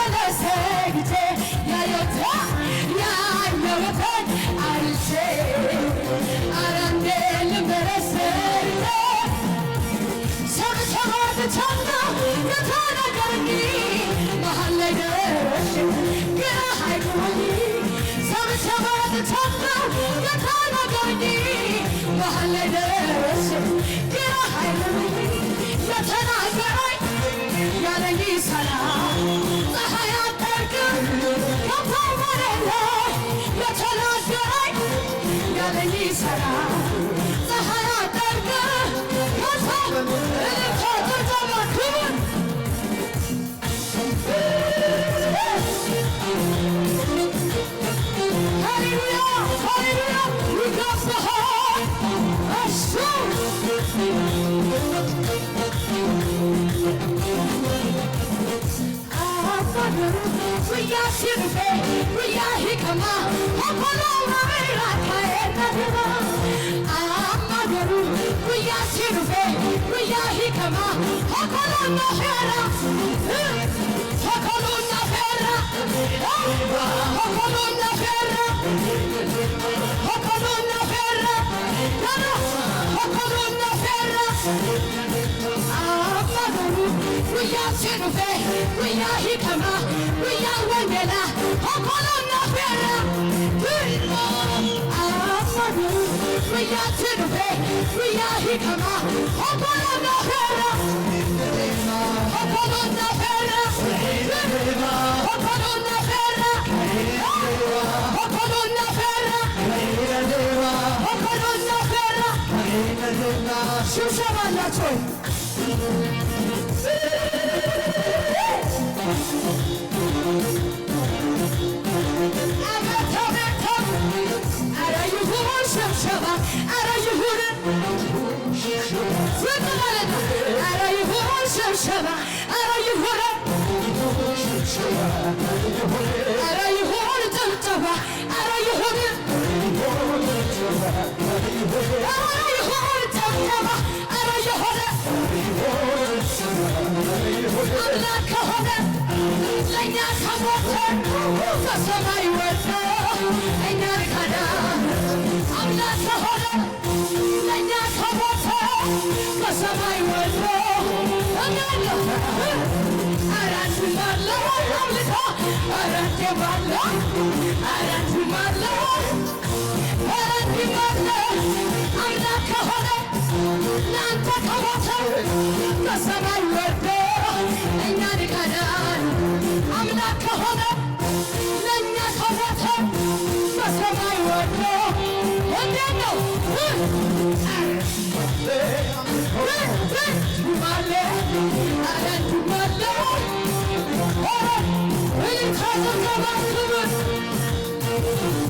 መለሰግቴ ያዮታ ያየወተን አልቼ አራንዴ ልመረሰግቴ ሰብሰባትቻና ከተናገርኒ መሃል ላይ ደረሽ ግራ ሀይቁኒ ሰብሰባትቻና ከተናገርኒ መሃል ላይ ደረሽ ግራ ሀይቁኒ የተናገረኝ ያለኝ ሰላም ፀሐይ አትጠልቅም ከፋው መሬት ላይ የተናገረኝ ያለኝ ሰላም ፀሐይ አትጠልቅም ከፋው ከተዘመክብን ሃሌሉያ ሃሌሉያ ይገባሃል እሱ Ruya sirve, ruya hikama, hokolo mera kae kadima. Amagaru, ruya sirve, ruya hikama, hokolo na fera, hokolo na fera, hokolo na fera, hokolo na fera, hokolo na fera. Amagaru, ruya sirve, ruya hikama, ruya wangela, hokolo na fera. Amagaru, ruya sirve, ruya hikama, hokolo na fera, hokolo na fera, hokolo na fera, hokolo na fera, hokolo na fera. Shusha nacho. Ara yuhur shaba, ara yuhur. Ara yuhur shaba, ara yuhur. Ara yuhur tantaba, ara yuhur. Ara yuhur tantaba, ara yuhur. Allah kahane, lenya kamote, kasamai wete, lenya kana. Allah kahane, lenya kamote, kasamai wete, lenya. Arantu malla, amlita, arantu malla, arantu malla, arantu malla. Allah kahane, lenta kamote, kasamai wete. እኛ ድካዳን አምላክ ከሆነ ለእኛ ከሞተ በሰማይ ወርዶ እንዴት ነው ማለ አረንቱ ማለ እኔ ካዘገባ ክብር